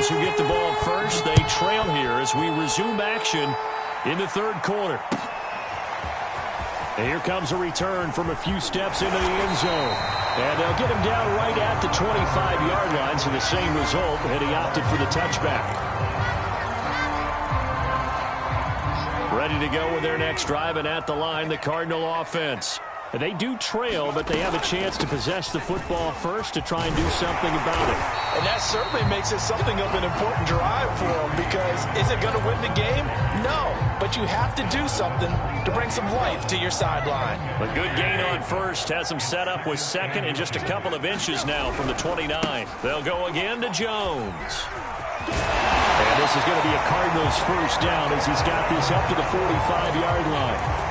Cardinals who get the ball first. They trail here as we resume action in the third quarter. And here comes a return from a few steps into the end zone. And they'll get him down right at the 25-yard line, so the same result, and he opted for the touchback. Ready to go with their next drive, and at the line, the Cardinal offense. And they do trail, but they have a chance to possess the football first to try and do something about it. And that certainly makes it something of an important drive for them, because is it going to win the game? No, but you have to do something to bring some life to your sideline. A good gain on first has them set up with second and just a couple of inches now from the 29. They'll go again to Jones. And this is going to be a Cardinals first down as he's got this up to the 45-yard line.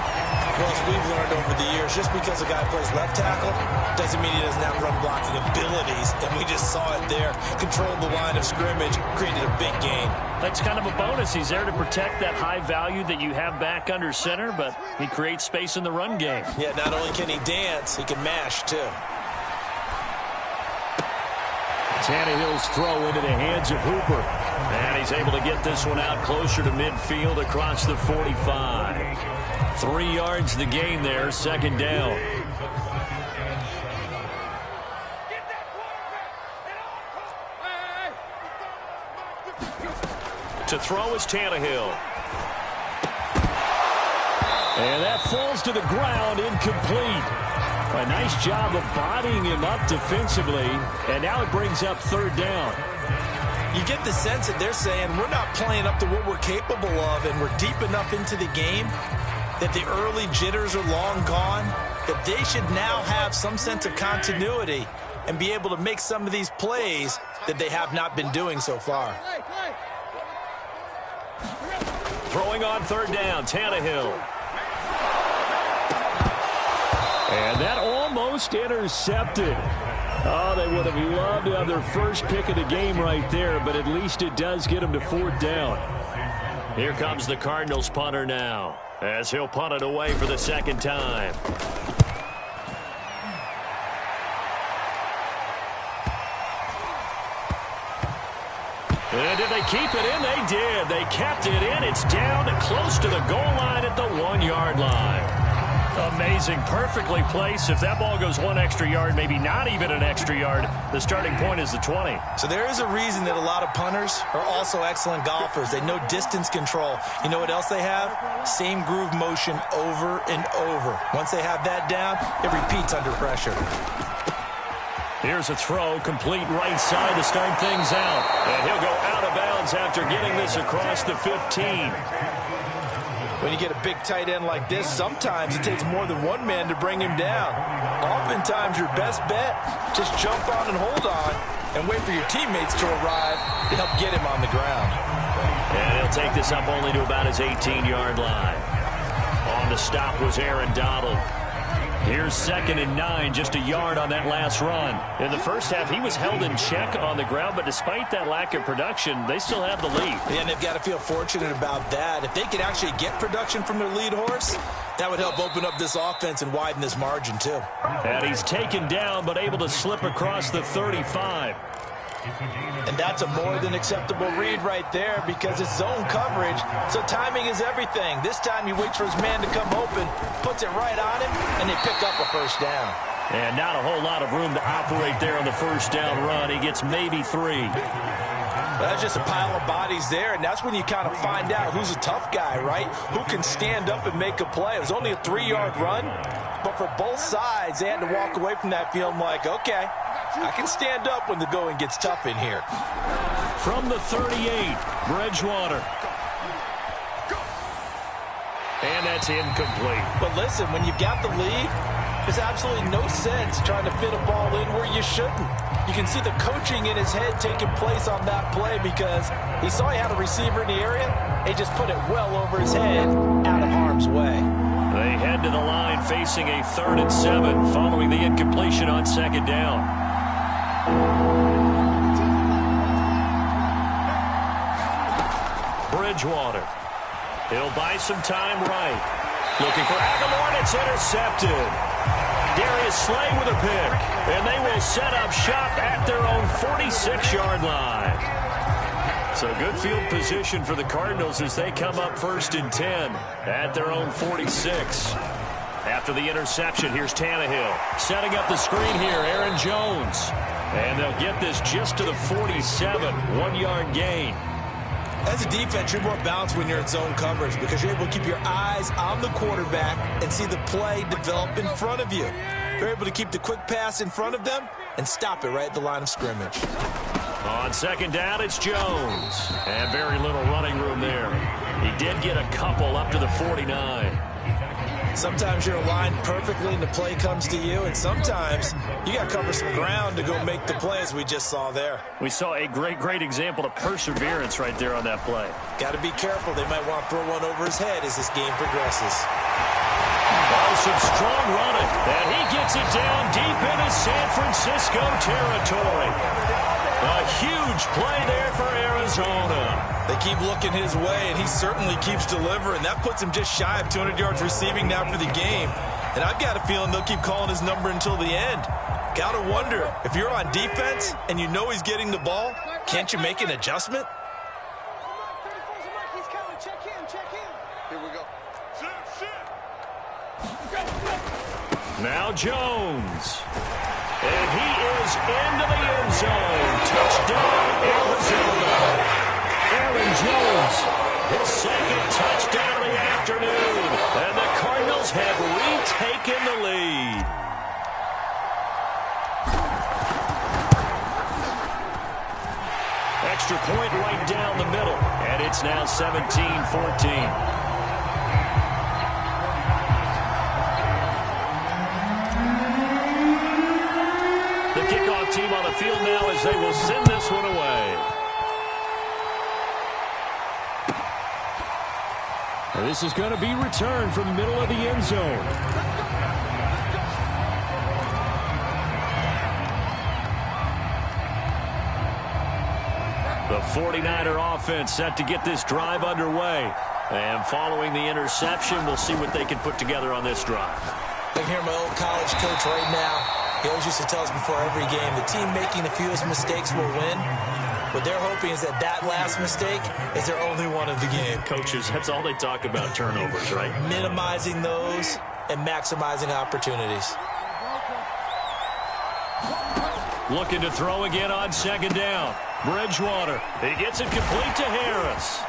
Well, as we've learned over the years, just because a guy plays left tackle doesn't mean he doesn't have run blocking abilities. And we just saw it there. Controlled the line of scrimmage, created a big gain. That's kind of a bonus. He's there to protect that high value that you have back under center, but he creates space in the run game. Yeah, not only can he dance, he can mash too. Tannehill's throw into the hands of Hooper. And he's able to get this one out closer to midfield across the 45. 3 yards the gain there, second down. To throw is Tannehill. And that falls to the ground, incomplete. A nice job of bodying him up defensively, and now it brings up third down. You get the sense that they're saying we're not playing up to what we're capable of, and we're deep enough into the game that the early jitters are long gone, that they should now have some sense of continuity and be able to make some of these plays that they have not been doing so far. Throwing on third down, Tannehill. And that almost intercepted. Oh, they would have loved to have their first pick of the game right there, but at least it does get them to fourth down. Here comes the Cardinals punter now, as he'll punt it away for the second time. And did they keep it in? They did. They kept it in. It's down close to the goal line at the 1-yard line. Amazing. Perfectly placed. If that ball goes one extra yard, maybe not even an extra yard, the starting point is the 20. So there is a reason that a lot of punters are also excellent golfers. They know distance control. You know what else they have? Same groove motion over and over. Once they have that down, it repeats under pressure. Here's a throw, complete right side to start things out. And he'll go out of bounds after getting this across the 15. When you get a big tight end like this, sometimes it takes more than one man to bring him down. Oftentimes, your best bet, just jump on and hold on and wait for your teammates to arrive to help get him on the ground. And he'll take this up only to about his 18-yard line. On the stop was Aaron Donald. Here's 2nd and 9, just a yard on that last run. In the first half, he was held in check on the ground, but despite that lack of production, they still have the lead. And they've got to feel fortunate about that. If they could actually get production from their lead horse, that would help open up this offense and widen this margin too. And he's taken down, but able to slip across the 35. And that's a more than acceptable read right there because it's zone coverage, so timing is everything. This time he waits for his man to come open, puts it right on him, and they pick up a first down. And not a whole lot of room to operate there on the first down run. He gets maybe 3. That's just a pile of bodies there, and that's when you kind of find out who's a tough guy, right? Who can stand up and make a play. It was only a 3-yard run, but for both sides, they had to walk away from that feeling like, okay, I can stand up when the going gets tough in here. From the 38, Bridgewater. And that's incomplete. But listen, when you've got the lead, there's absolutely no sense trying to fit a ball in where you shouldn't. You can see the coaching in his head taking place on that play because he saw he had a receiver in the area. He just put it well over his head, out of harm's way. They head to the line facing a 3rd and 7 following the incompletion on 2nd down. Bridgewater. He'll buy some time right. Looking for Aguilar, and it's intercepted. Darius Slay with a pick. And they will set up shop at their own 46-yard line. So good field position for the Cardinals as they come up 1st and 10 at their own 46. After the interception, here's Tannehill. Setting up the screen here, Aaron Jones. And they'll get this just to the 47, 1-yard gain. As a defense, you're more balanced when you're in zone coverage because you're able to keep your eyes on the quarterback and see the play develop in front of you. You're able to keep the quick pass in front of them and stop it right at the line of scrimmage. On 2nd down, it's Jones. And very little running room there. He did get a couple up to the 49. Sometimes you're aligned perfectly and the play comes to you, and sometimes you got to cover some ground to go make the play, as we just saw there. We saw a great example of perseverance right there on that play. Got to be careful. They might want to throw one over his head as this game progresses. Oh, some strong running, and he gets it down deep into San Francisco territory. A huge play there for Arizona. They keep looking his way, and he certainly keeps delivering. That puts him just shy of 200 yards receiving now for the game. And I've got a feeling they'll keep calling his number until the end. Got to wonder, if you're on defense and you know he's getting the ball, can't you make an adjustment? Here we go. Now Jones. And he is into the end zone. Touchdown, Arizona. Aaron Jones, his 2nd touchdown of the afternoon. And the Cardinals have retaken the lead. Extra point right down the middle. And it's now 17-14. Team on the field now as they will send this one away. And this is going to be returned from the middle of the end zone. The 49er offense set to get this drive underway. And following the interception, we'll see what they can put together on this drive. I can hear my old college coach right now. He always used to tell us before every game, the team making the fewest mistakes will win. What they're hoping is that that last mistake is their only one of the game. Coaches, that's all they talk about, turnovers, right? Minimizing those and maximizing opportunities. Looking to throw again on 2nd down. Bridgewater. He gets it complete to Harris.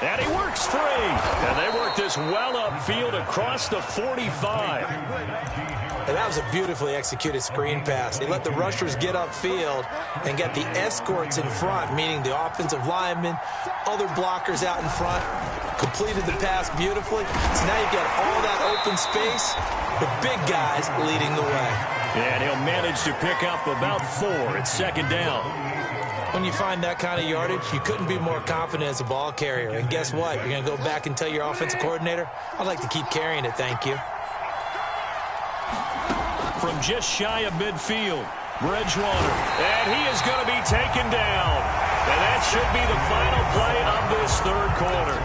And he works free. And they work this well upfield across the 45. And that was a beautifully executed screen pass. They let the rushers get upfield and get the escorts in front, meaning the offensive linemen, other blockers out in front, completed the pass beautifully. So now you've got all that open space with big guys leading the way. And he'll manage to pick up about 4 at 2nd down. When you find that kind of yardage, you couldn't be more confident as a ball carrier. And guess what? You're going to go back and tell your offensive coordinator, I'd like to keep carrying it, thank you. From just shy of midfield, Bridgewater. And he is going to be taken down. And that should be the final play of this 3rd quarter.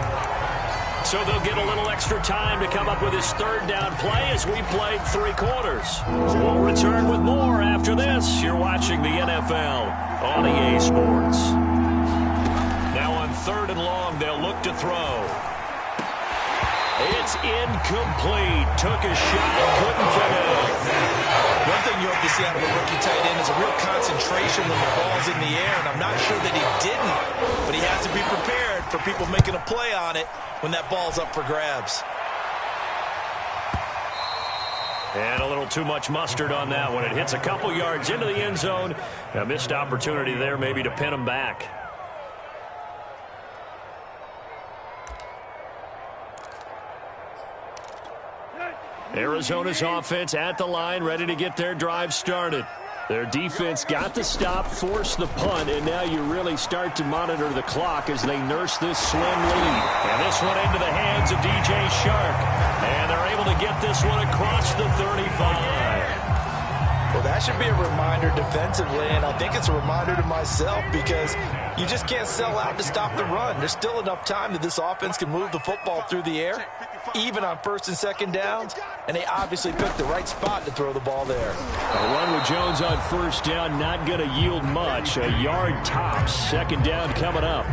So they'll get a little extra time to come up with his 3rd down play as we played 3 quarters. We'll return with more after this. You're watching the NFL on EA Sports. Now on 3rd and long, they'll look to throw. It's incomplete. Took a shot, couldn't connect. One thing you hope to see out of a rookie tight end is a real concentration when the ball's in the air, and I'm not sure that he didn't, but he has to be prepared for people making a play on it when that ball's up for grabs. And a little too much mustard on that one. It hits a couple yards into the end zone. A missed opportunity there maybe to pin him back. Arizona's offense at the line, ready to get their drive started. Their defense got the stop, forced the punt, and now you really start to monitor the clock as they nurse this slim lead. And this one into the hands of DJ Shark. And they're able to get this one across the 35. Well, that should be a reminder defensively, and I think it's a reminder to myself because you just can't sell out to stop the run. There's still enough time that this offense can move the football through the air, even on 1st and 2nd downs, and they obviously picked the right spot to throw the ball there. A run with Jones on 1st down, not going to yield much. A yard tops, 2nd down coming up.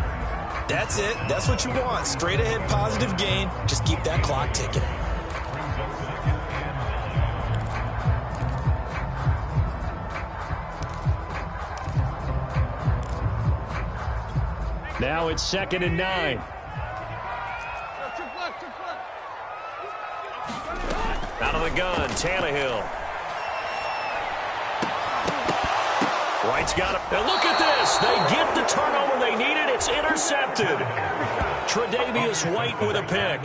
That's it. That's what you want. Straight ahead positive gain. Just keep that clock ticking. Now it's 2nd and 9. Out of the gun, Tannehill. Wright's got it. And look at this. They get the turnover they needed. It's intercepted. Tre'Davious White with a pick.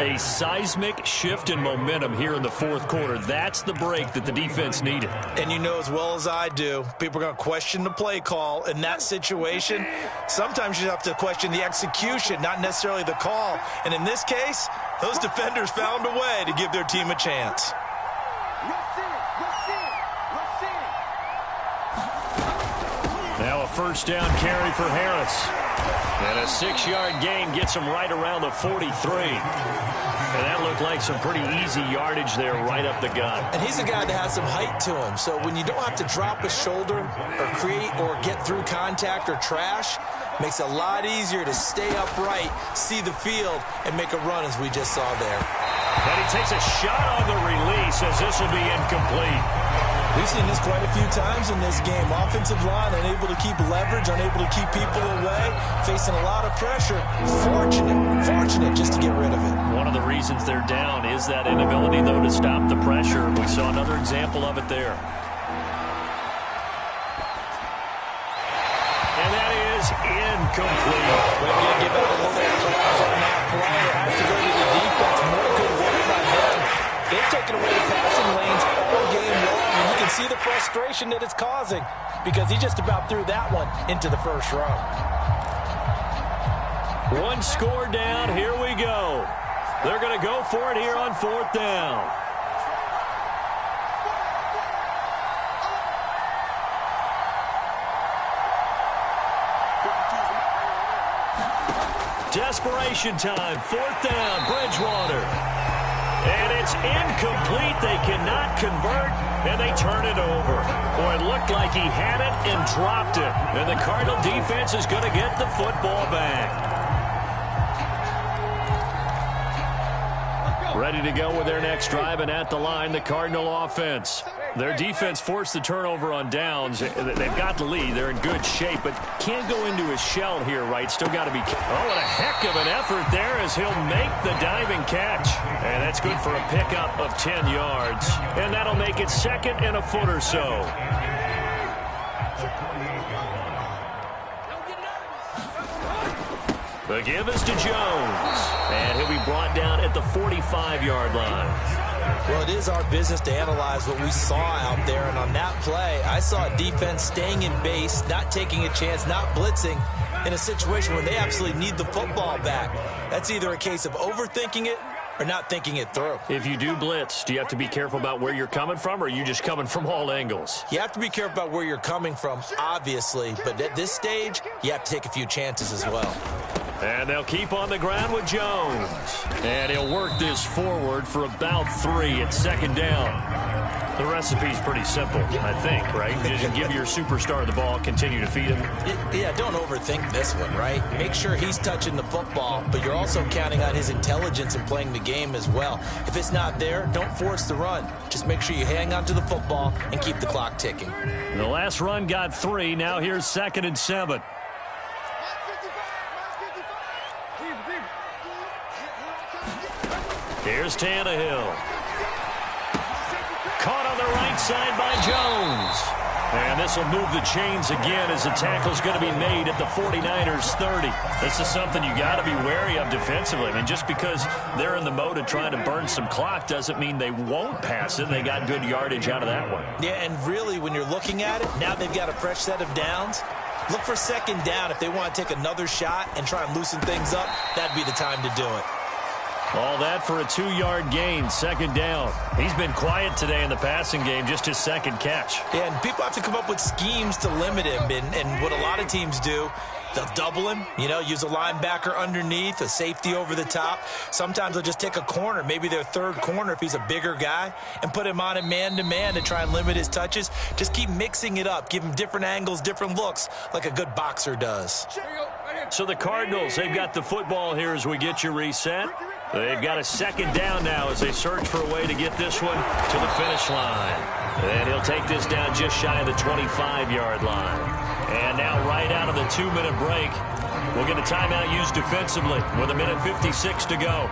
A seismic shift in momentum here in the fourth quarter. That's the break that the defense needed. And you know as well as I do, people are going to question the play call in that situation. Sometimes you have to question the execution, not necessarily the call. And in this case, those defenders found a way to give their team a chance. Now a first down carry for Harris. And a 6-yard gain gets him right around the 43. And that looked like some pretty easy yardage there right up the gut. And he's a guy that has some height to him. So when you don't have to drop a shoulder or create or get through contact or trash, makes it a lot easier to stay upright, see the field, and make a run as we just saw there. And he takes a shot on the release as this will be incomplete. We've seen this quite a few times in this game. Offensive line unable to keep leverage, unable to keep people away, facing a lot of pressure. Fortunate just to get rid of it. One of the reasons they're down is that inability, though, to stop the pressure. We saw another example of it there. And that is incomplete. We're going to give out a little applause on that play. It has to go to the defense. More good work by them. They've taken away the passing lanes all game long, and you can see the frustration that it's causing because he just about threw that one into the first row. One score down. Here we go. They're going to go for it here on 4th down. Desperation time. 4th down. Bridgewater. And it's incomplete. They cannot convert, and they turn it over. Boy, it looked like he had it and dropped it. And the Cardinal defense is going to get the football back. Ready to go with their next drive, and at the line, the Cardinal offense. Their defense forced the turnover on downs. They've got the lead. They're in good shape, but can't go into a shell here, right? Still got to be... Oh, what a heck of an effort there as he'll make the diving catch. And that's good for a pickup of 10 yards. And that'll make it 2nd and a foot or so. The give is to Jones. And he'll be brought down at the 45-yard line. Well, it is our business to analyze what we saw out there. And on that play, I saw a defense staying in base, not taking a chance, not blitzing in a situation where they absolutely need the football back. That's either a case of overthinking it or not thinking it through. If you do blitz, do you have to be careful about where you're coming from, or are you just coming from all angles? You have to be careful about where you're coming from, obviously. But at this stage, you have to take a few chances as well. And they'll keep on the ground with Jones. And he'll work this forward for about 3 at 2nd down. The recipe's pretty simple, I think, right? Just give your superstar the ball, continue to feed him. Yeah, don't overthink this one, right? Make sure he's touching the football, but you're also counting on his intelligence in playing the game as well. If it's not there, don't force the run. Just make sure you hang on to the football and keep the clock ticking. The last run got 3. Now here's 2nd and 7. Here's Tannehill. Caught on the right side by Jones. And this will move the chains again as the tackle's going to be made at the 49ers 30. This is something you got to be wary of defensively. I mean, just because they're in the mode of trying to burn some clock doesn't mean they won't pass it. They got good yardage out of that one. Yeah, and really, when you're looking at it, now they've got a fresh set of downs. Look for 2nd down. If they want to take another shot and try and loosen things up, that'd be the time to do it. All that for a 2-yard gain, 2nd down. He's been quiet today in the passing game, just his 2nd catch. Yeah, and people have to come up with schemes to limit him. And what a lot of teams do, they'll double him, use a linebacker underneath, a safety over the top. Sometimes they'll just take a corner, maybe their 3rd corner if he's a bigger guy, and put him on a man-to-man to try and limit his touches. Just keep mixing it up. Give him different angles, different looks, like a good boxer does. Here you go. Right here. So the Cardinals, they've got the football here as we get you reset. They've got a second down now as they search for a way to get this one to the finish line. And he'll take this down just shy of the 25-yard line. And now right out of the 2-minute break, we'll get a timeout used defensively with 1:56 to go.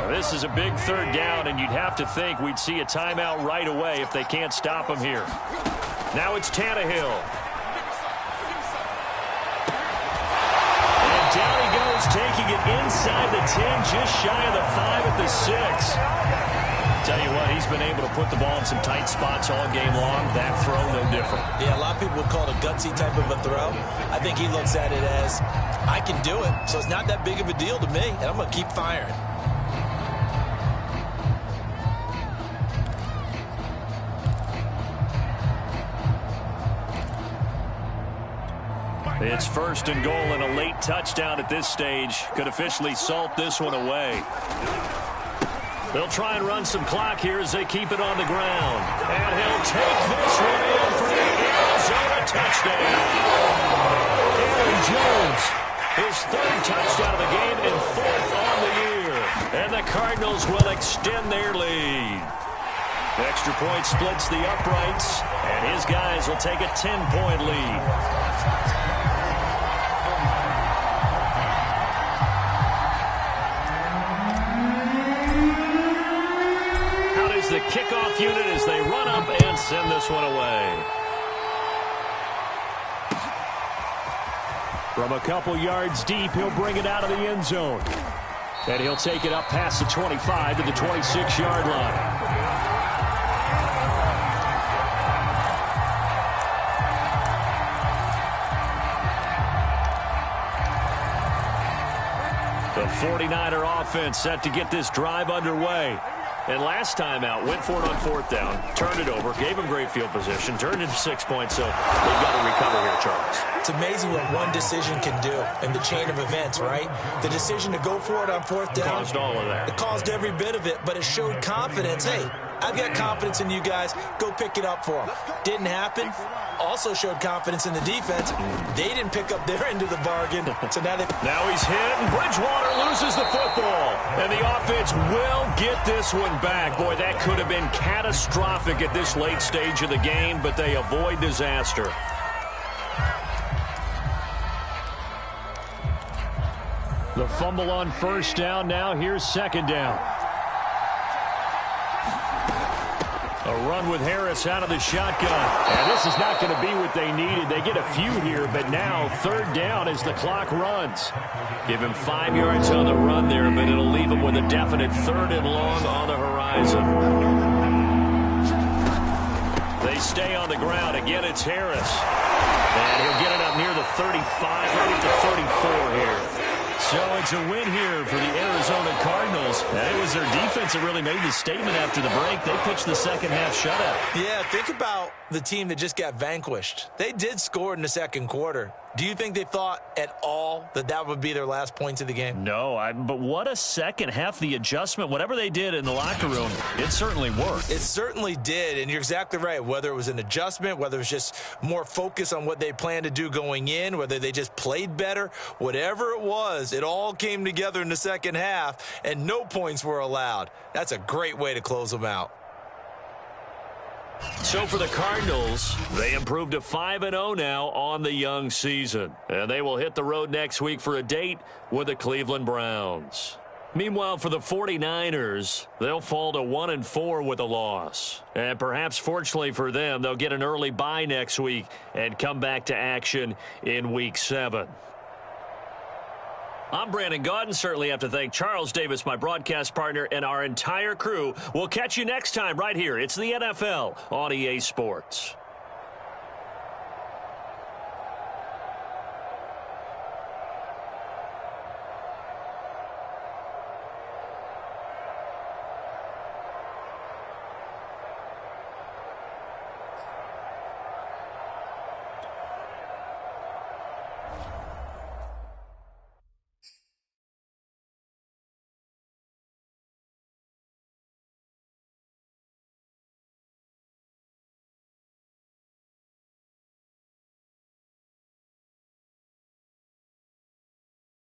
This is a big third down, and you'd have to think we'd see a timeout right away if they can't stop him here. Now it's Tannehill. And down he goes, taking it inside the 10, just shy of the 5 at the 6. Tell you what, he's been able to put the ball in some tight spots all game long. That throw, no different. Yeah, a lot of people would call it a gutsy type of a throw. I think he looks at it as, I can do it, so it's not that big of a deal to me, and I'm going to keep firing. It's 1st and goal, and a late touchdown at this stage could officially salt this one away. They'll try and run some clock here as they keep it on the ground. And he'll take this one in for the Arizona touchdown. Aaron Jones, his 3rd touchdown of the game and 4th on the year. And the Cardinals will extend their lead. Extra point splits the uprights, and his guys will take a 10-point lead. The kickoff unit as they run up and send this one away. From a couple yards deep, he'll bring it out of the end zone. And he'll take it up past the 25 to the 26-yard line. The 49er offense set to get this drive underway. And last time out, went for it on 4th down, turned it over, gave him great field position, turned it to 6 points, so they've got to recover here, Charles. It's amazing what one decision can do in the chain of events, right? The decision to go for it on 4th down. Caused all of that. It caused every bit of it, but it showed confidence. Hey, I've got confidence in you guys. Go pick it up for them. Didn't happen. Also showed confidence in the defense. They didn't pick up their end of the bargain. So now he's hit, and Bridgewater loses the football. And the offense will get this one back. Boy, that could have been catastrophic at this late stage of the game, but they avoid disaster. The fumble on 1st down. Now here's 2nd down. A run with Harris out of the shotgun. And this is not going to be what they needed. They get a few here, but now 3rd down as the clock runs. Give him 5 yards on the run there, but it'll leave him with a definite 3rd and long on the horizon. They stay on the ground. Again, it's Harris. And he'll get it up near the 35, right at the 34 here. So it's a win here for the Arizona Cardinals. And it was their defense that really made the statement after the break. They pitched the second-half shutout. Yeah, think about the team that just got vanquished. They did score in the 2nd quarter. Do you think they thought at all that that would be their last points of the game? No, but what a second half. The adjustment, whatever they did in the locker room, it certainly worked. It certainly did, and you're exactly right. Whether it was an adjustment, whether it was just more focus on what they planned to do going in, whether they just played better, whatever it was, it all came together in the 2nd half, and no points were allowed. That's a great way to close them out. So for the Cardinals, they improved to 5-0 now on the young season. And they will hit the road next week for a date with the Cleveland Browns. Meanwhile, for the 49ers, they'll fall to 1-4 with a loss. And perhaps fortunately for them, they'll get an early bye next week and come back to action in Week 7. I'm Brandon Gaudin. Certainly have to thank Charles Davis, my broadcast partner, and our entire crew. We'll catch you next time right here. It's the NFL on EA Sports.